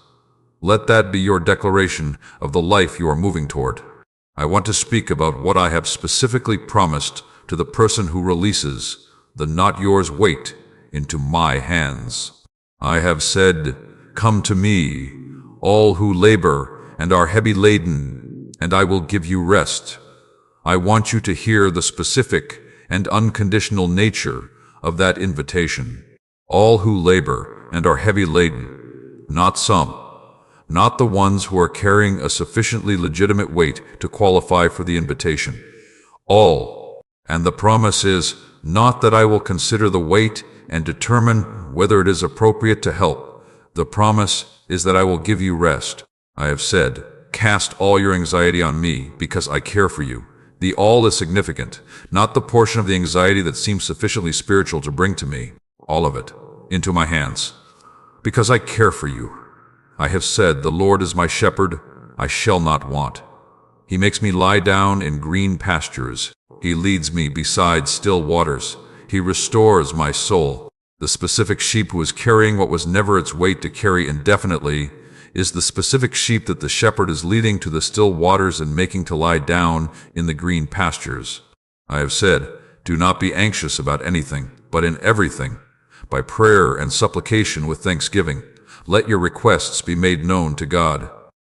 Let that be your declaration of the life you are moving toward. I want to speak about what I have specifically promised to the person who releases the not yours weight into my hands. I have said, come to me, all who labor and are heavy laden, and I will give you rest. I want you to hear the specific and unconditional nature of that invitation. All who labor and are heavy laden, not some. Not the ones who are carrying a sufficiently legitimate weight to qualify for the invitation. All. And the promise is not that I will consider the weight and determine whether it is appropriate to help. The promise is that I will give you rest. I have said, cast all your anxiety on me because I care for you. The all is significant, not the portion of the anxiety that seems sufficiently spiritual to bring to me, all of it, into my hands. Because I care for you. I have said, the Lord is my shepherd, I shall not want. He makes me lie down in green pastures. He leads me beside still waters. He restores my soul. The specific sheep who is carrying what was never its weight to carry indefinitely is the specific sheep that the shepherd is leading to the still waters and making to lie down in the green pastures. I have said, do not be anxious about anything, but in everything, by prayer and supplication with thanksgiving, let your requests be made known to God.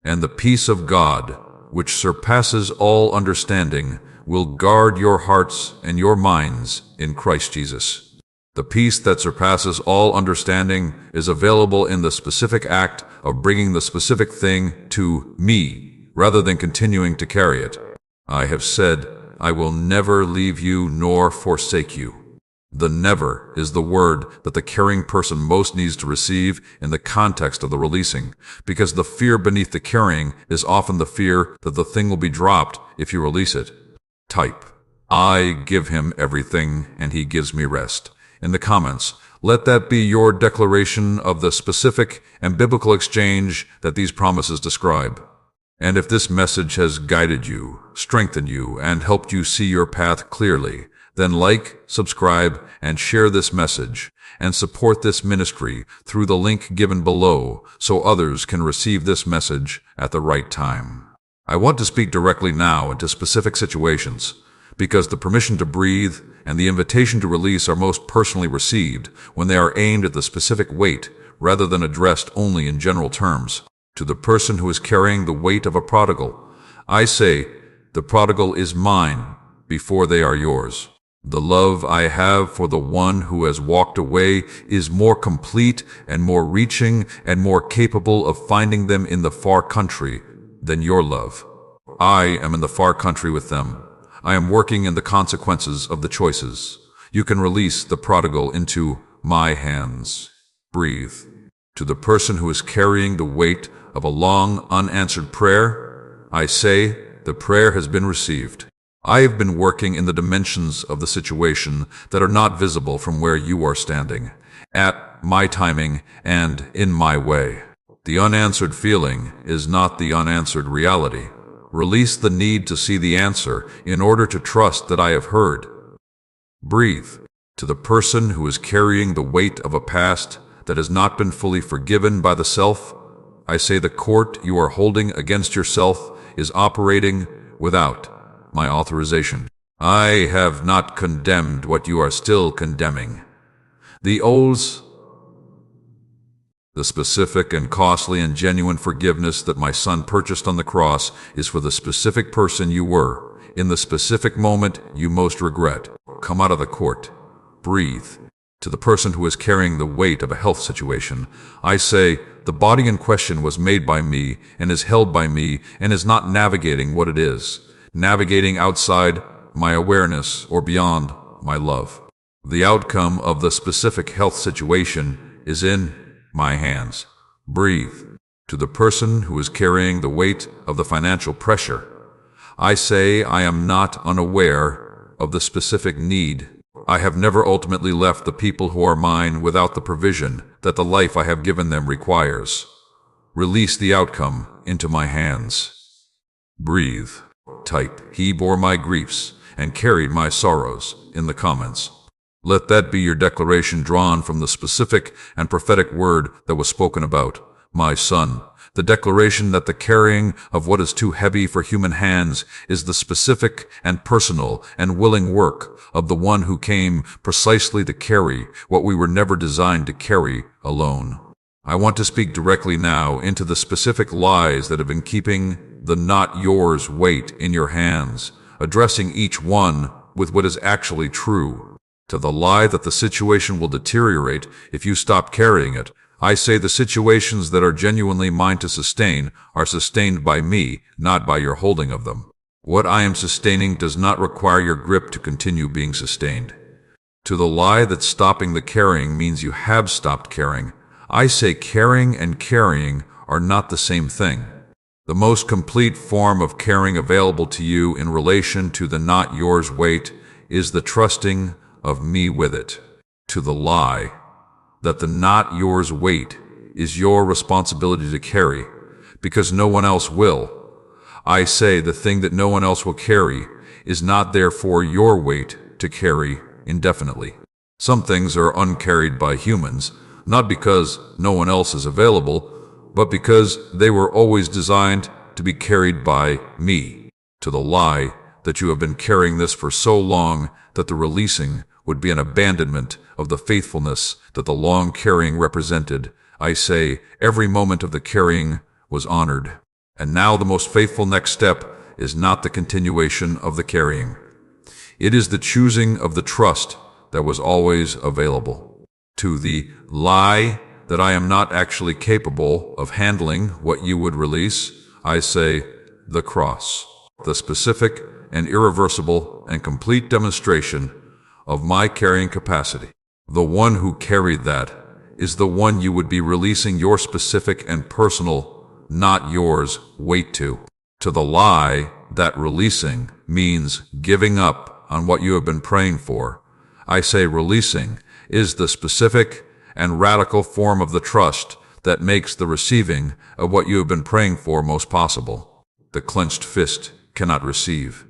And the peace of God, which surpasses all understanding, will guard your hearts and your minds in Christ Jesus. The peace that surpasses all understanding is available in the specific act of bringing the specific thing to me, rather than continuing to carry it. I have said, I will never leave you nor forsake you. The never is the word that the carrying person most needs to receive in the context of the releasing, because the fear beneath the carrying is often the fear that the thing will be dropped if you release it. Type, I give him everything and he gives me rest. In the comments, let that be your declaration of the specific and biblical exchange that these promises describe. And if this message has guided you, strengthened you, and helped you see your path clearly, then like, subscribe, and share this message, and support this ministry through the link given below so others can receive this message at the right time. I want to speak directly now into specific situations, because the permission to breathe and the invitation to release are most personally received when they are aimed at the specific weight rather than addressed only in general terms. To the person who is carrying the weight of a prodigal, I say, the prodigal is mine before they are yours. The love I have for the one who has walked away is more complete and more reaching and more capable of finding them in the far country than your love. I am in the far country with them. I am working in the consequences of the choices. You can release the prodigal into my hands. Breathe. To the person who is carrying the weight of a long unanswered prayer, I say, the prayer has been received. I have been working in the dimensions of the situation that are not visible from where you are standing, at my timing and in my way. The unanswered feeling is not the unanswered reality. Release the need to see the answer in order to trust that I have heard. Breathe. To the person who is carrying the weight of a past that has not been fully forgiven by the self, I say the court you are holding against yourself is operating without my authorization. I have not condemned what you are still condemning. The specific and costly and genuine forgiveness that my son purchased on the cross is for the specific person you were, in the specific moment you most regret. Come out of the court. Breathe. To the person who is carrying the weight of a health situation, I say, the body in question was made by me and is held by me and is not navigating what it is, navigating outside my awareness or beyond my love. The outcome of the specific health situation is in my hands. Breathe. To the person who is carrying the weight of the financial pressure, I say I am not unaware of the specific need. I have never ultimately left the people who are mine without the provision that the life I have given them requires. Release the outcome into my hands. Breathe. Type, he bore my griefs and carried my sorrows in the comments. Let that be your declaration drawn from the specific and prophetic word that was spoken about, my son. The declaration that the carrying of what is too heavy for human hands is the specific and personal and willing work of the one who came precisely to carry what we were never designed to carry alone. I want to speak directly now into the specific lies that have been keeping the not yours weight in your hands, addressing each one with what is actually true. To the lie that the situation will deteriorate if you stop carrying it, I say the situations that are genuinely mine to sustain are sustained by me, not by your holding of them. What I am sustaining does not require your grip to continue being sustained. To the lie that stopping the carrying means you have stopped caring, I say caring and carrying are not the same thing. The most complete form of caring available to you in relation to the not yours weight is the trusting of me with it. To the lie that the not yours weight is your responsibility to carry, because no one else will, I say the thing that no one else will carry is not therefore your weight to carry indefinitely. Some things are uncarried by humans, not because no one else is available, but because they were always designed to be carried by me. To the lie that you have been carrying this for so long that the releasing would be an abandonment of the faithfulness that the long carrying represented, I say every moment of the carrying was honored. And now the most faithful next step is not the continuation of the carrying. It is the choosing of the trust that was always available. To the lie that I am not actually capable of handling what you would release, I say the cross, the specific and irreversible and complete demonstration of my carrying capacity. The one who carried that is the one you would be releasing your specific and personal, not yours, weight to. To the lie that releasing means giving up on what you have been praying for, I say releasing is the specific and radical form of the trust that makes the receiving of what you have been praying for most possible. The clenched fist cannot receive.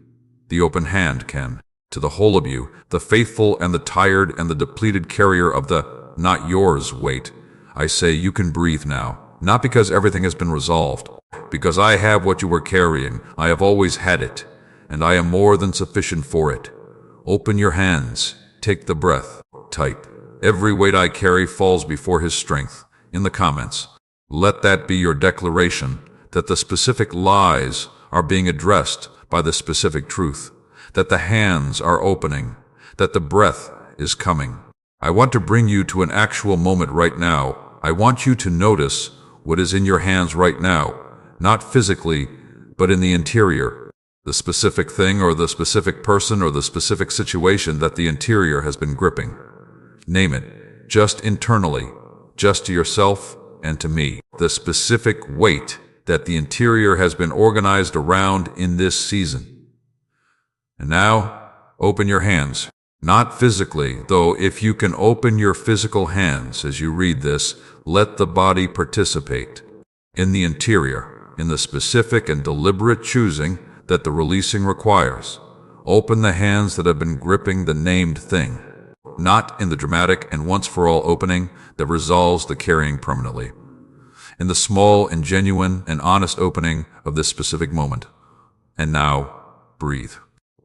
The open hand can. To the whole of you, the faithful and the tired and the depleted carrier of the not yours weight, I say you can breathe now, not because everything has been resolved, because I have what you were carrying. I have always had it, and I am more than sufficient for it. Open your hands, take the breath, type. Every weight I carry falls before His strength. In the comments, let that be your declaration that the specific lies are being addressed by the specific truth, that the hands are opening, that the breath is coming. I want to bring you to an actual moment right now. I want you to notice what is in your hands right now, not physically, but in the interior. The specific thing or the specific person or the specific situation that the interior has been gripping. Name it, just internally, just to yourself and to me. The specific weight that the interior has been organized around in this season. And now, open your hands. Not physically, though if you can open your physical hands as you read this, let the body participate. In the interior, in the specific and deliberate choosing that the releasing requires. Open the hands that have been gripping the named thing. Not in the dramatic and once-for-all opening that resolves the carrying permanently. In the small and genuine and honest opening of this specific moment. And now, breathe.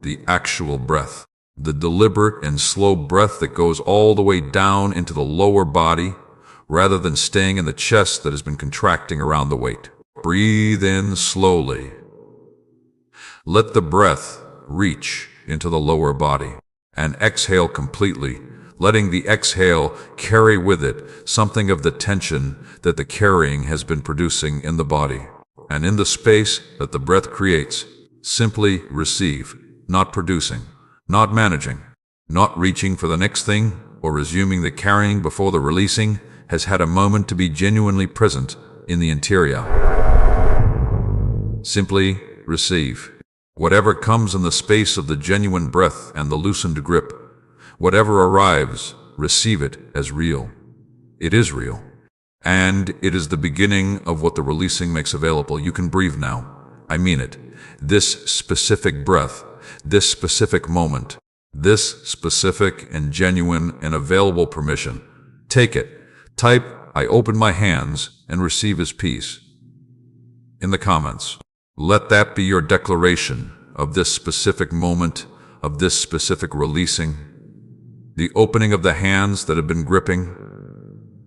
The actual breath. The deliberate and slow breath that goes all the way down into the lower body, rather than staying in the chest that has been contracting around the weight. Breathe in slowly. Let the breath reach into the lower body, and exhale completely, letting the exhale carry with it something of the tension that the carrying has been producing in the body. And in the space that the breath creates, simply receive, not producing, not managing, not reaching for the next thing, or resuming the carrying before the releasing, has had a moment to be genuinely present in the interior. Simply receive. Whatever comes in the space of the genuine breath and the loosened grip, whatever arrives, receive it as real. It is real. And it is the beginning of what the releasing makes available. You can breathe now. I mean it. This specific breath, this specific moment, this specific and genuine and available permission. Take it. Type, I open my hands and receive His peace. In the comments, let that be your declaration of this specific moment, of this specific releasing, the opening of the hands that have been gripping,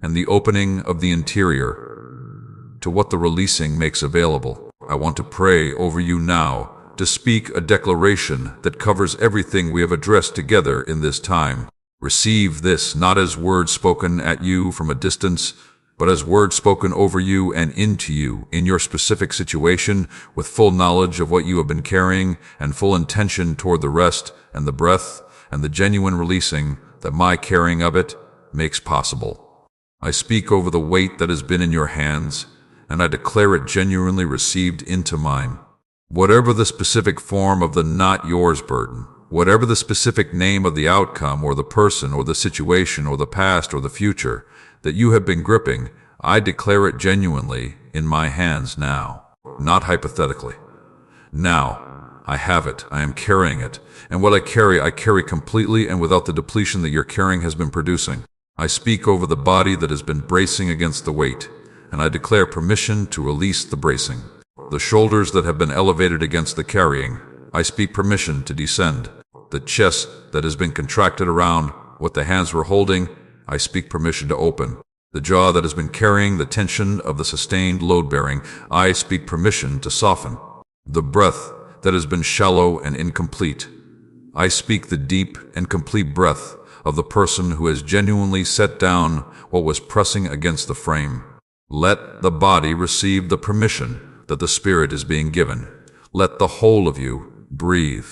and the opening of the interior to what the releasing makes available. I want to pray over you now, to speak a declaration that covers everything we have addressed together in this time. Receive this not as words spoken at you from a distance, but as words spoken over you and into you in your specific situation, with full knowledge of what you have been carrying and full intention toward the rest and the breath and the genuine releasing that my carrying of it makes possible. I speak over the weight that has been in your hands, and I declare it genuinely received into mine. Whatever the specific form of the not yours burden, whatever the specific name of the outcome or the person or the situation or the past or the future that you have been gripping, I declare it genuinely in my hands now, not hypothetically. Now, I have it, I am carrying it, and what I carry completely and without the depletion that your carrying has been producing. I speak over the body that has been bracing against the weight, and I declare permission to release the bracing. The shoulders that have been elevated against the carrying, I speak permission to descend. The chest that has been contracted around what the hands were holding, I speak permission to open. The jaw that has been carrying the tension of the sustained load-bearing, I speak permission to soften. The breath that has been shallow and incomplete, I speak the deep and complete breath of the person who has genuinely set down what was pressing against the frame. Let the body receive the permission that the spirit is being given. Let the whole of you breathe.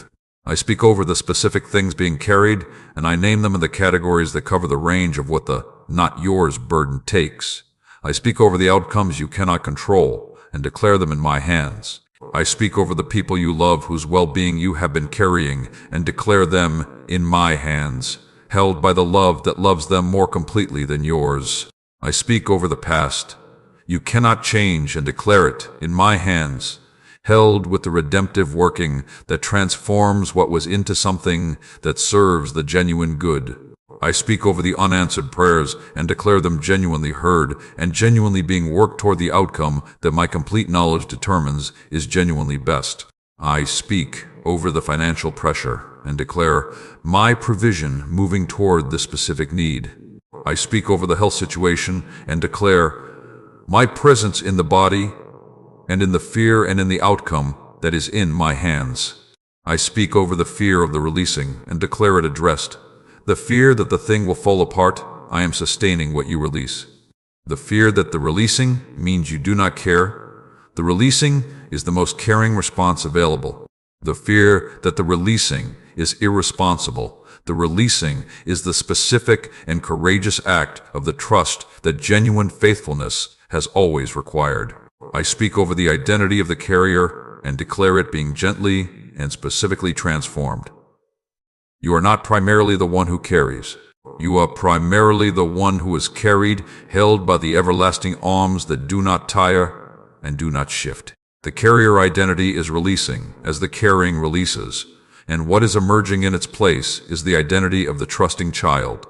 I speak over the specific things being carried, and I name them in the categories that cover the range of what the not yours burden takes. I speak over the outcomes you cannot control, and declare them in my hands. I speak over the people you love whose well-being you have been carrying, and declare them in my hands, held by the love that loves them more completely than yours. I speak over the past. You cannot change, and declare it in my hands, held with the redemptive working that transforms what was into something that serves the genuine good. I speak over the unanswered prayers and declare them genuinely heard and genuinely being worked toward the outcome that my complete knowledge determines is genuinely best. I speak over the financial pressure and declare my provision moving toward this specific need. I speak over the health situation and declare my presence in the body and in the fear and in the outcome that is in my hands. I speak over the fear of the releasing and declare it addressed. The fear that the thing will fall apart, I am sustaining what you release. The fear that the releasing means you do not care. The releasing is the most caring response available. The fear that the releasing is irresponsible. The releasing is the specific and courageous act of the trust that genuine faithfulness has always required. I speak over the identity of the carrier and declare it being gently and specifically transformed. You are not primarily the one who carries. You are primarily the one who is carried, held by the everlasting arms that do not tire and do not shift. The carrier identity is releasing as the carrying releases, and what is emerging in its place is the identity of the trusting child,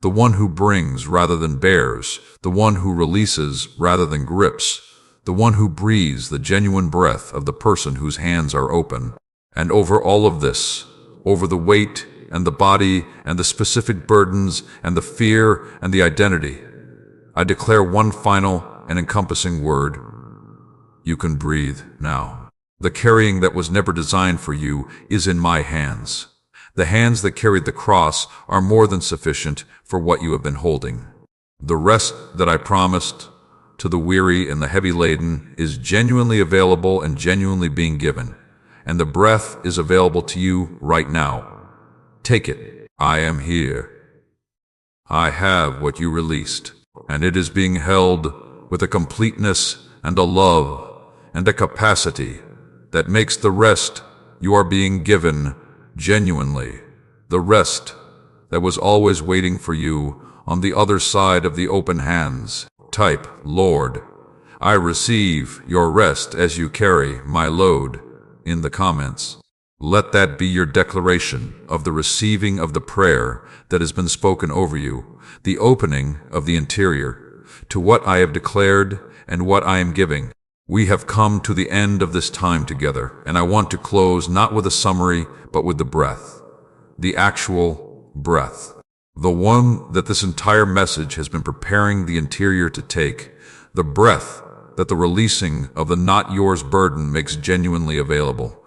the one who brings rather than bears, the one who releases rather than grips, the one who breathes the genuine breath of the person whose hands are open. And over all of this, over the weight and the body and the specific burdens and the fear and the identity, I declare one final and encompassing word. You can breathe now. The carrying that was never designed for you is in my hands. The hands that carried the cross are more than sufficient for what you have been holding. The rest that I promised to the weary and the heavy laden is genuinely available and genuinely being given. And the breath is available to you right now. Take it. I am here. I have what you released, and it is being held with a completeness and a love and a capacity that makes the rest you are being given genuinely, the rest that was always waiting for you on the other side of the open hands. Type, Lord, I receive your rest as you carry my load, in the comments. Let that be your declaration of the receiving of the prayer that has been spoken over you, the opening of the interior, to what I have declared and what I am giving. We have come to the end of this time together, and I want to close not with a summary, but with the breath, the actual breath, the one that this entire message has been preparing the interior to take, the breath that the releasing of the not yours burden makes genuinely available.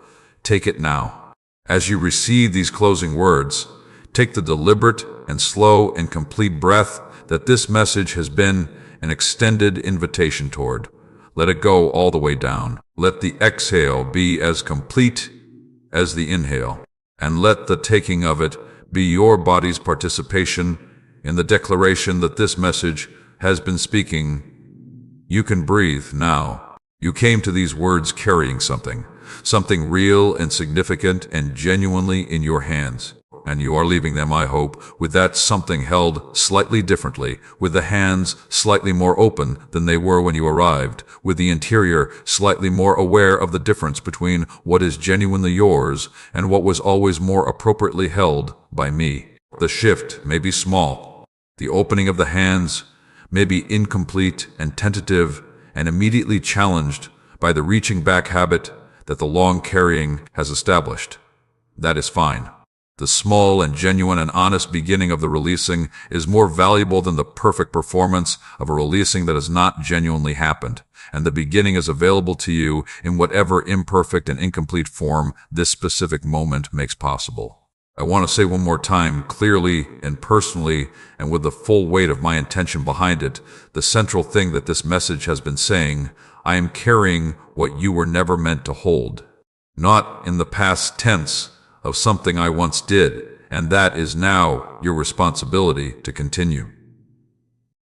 Take it now. As you receive these closing words, take the deliberate and slow and complete breath that this message has been an extended invitation toward. Let it go all the way down. Let the exhale be as complete as the inhale, and let the taking of it be your body's participation in the declaration that this message has been speaking. You can breathe now. You came to these words carrying something real and significant and genuinely in your hands. And you are leaving them, I hope, with that something held slightly differently, with the hands slightly more open than they were when you arrived, with the interior slightly more aware of the difference between what is genuinely yours and what was always more appropriately held by me. The shift may be small. The opening of the hands may be incomplete and tentative and immediately challenged by the reaching back habit that the long carrying has established. That is fine. The small and genuine and honest beginning of the releasing is more valuable than the perfect performance of a releasing that has not genuinely happened, and the beginning is available to you in whatever imperfect and incomplete form this specific moment makes possible. I want to say one more time, clearly and personally, and with the full weight of my intention behind it, the central thing that this message has been saying: I am carrying what you were never meant to hold. Not in the past tense of something I once did, and that is now your responsibility to continue.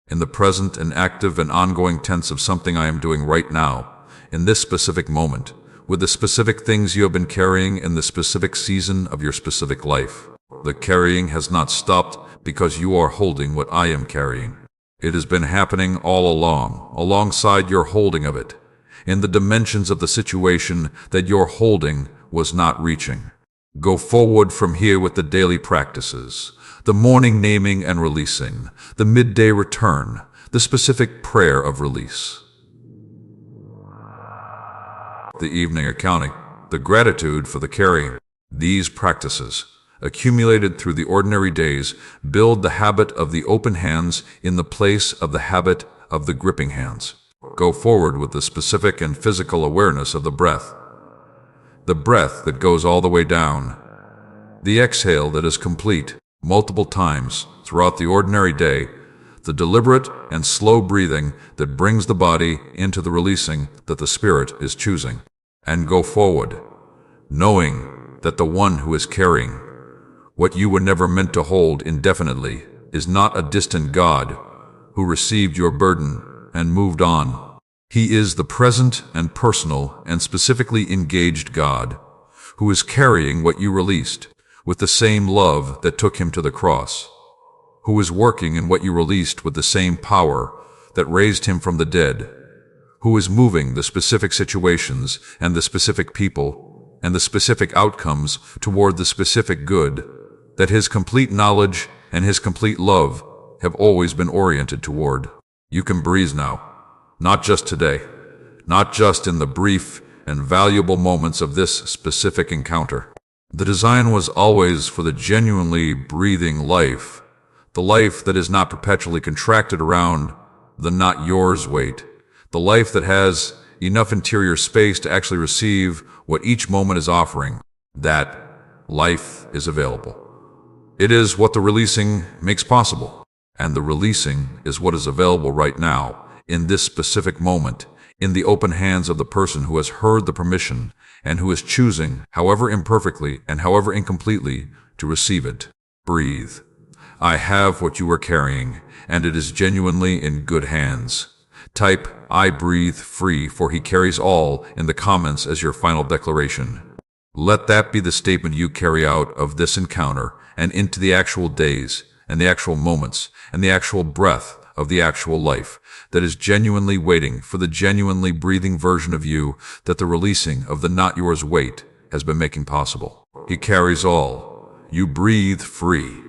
In the present and active and ongoing tense of something I am doing right now, in this specific moment, with the specific things you have been carrying in the specific season of your specific life. The carrying has not stopped because you are holding what I am carrying. It has been happening all along, alongside your holding of it, in the dimensions of the situation that your holding was not reaching. Go forward from here with the daily practices, the morning naming and releasing, the midday return, the specific prayer of release, the evening accounting, the gratitude for the carrying. These practices, accumulated through the ordinary days, build the habit of the open hands in the place of the habit of the gripping hands. Go forward with the specific and physical awareness of the breath that goes all the way down, the exhale that is complete multiple times throughout the ordinary day, the deliberate and slow breathing that brings the body into the releasing that the spirit is choosing. And go forward, knowing that the one who is carrying what you were never meant to hold indefinitely is not a distant God who received your burden and moved on. He is the present and personal and specifically engaged God who is carrying what you released with the same love that took him to the cross, who is working in what you released with the same power that raised him from the dead, who is moving the specific situations and the specific people and the specific outcomes toward the specific good that his complete knowledge and his complete love have always been oriented toward. You can breathe now, not just today, not just in the brief and valuable moments of this specific encounter. The design was always for the genuinely breathing life, the life that is not perpetually contracted around the not yours weight, the life that has enough interior space to actually receive what each moment is offering. That life is available. It is what the releasing makes possible, and the releasing is what is available right now, in this specific moment, in the open hands of the person who has heard the permission and who is choosing, however imperfectly and however incompletely, to receive it. Breathe. I have what you are carrying, and it is genuinely in good hands. Type, I breathe free, for he carries all in the comments as your final declaration. Let that be the statement you carry out of this encounter and into the actual days and the actual moments and the actual breath of the actual life that is genuinely waiting for the genuinely breathing version of you that the releasing of the not yours weight has been making possible. He carries all. You breathe free.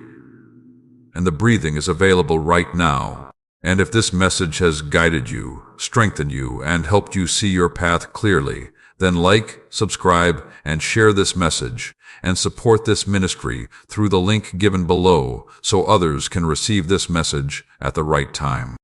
And the breathing is available right now. And if this message has guided you, strengthened you, and helped you see your path clearly, then like, subscribe, and share this message, and support this ministry through the link given below so others can receive this message at the right time.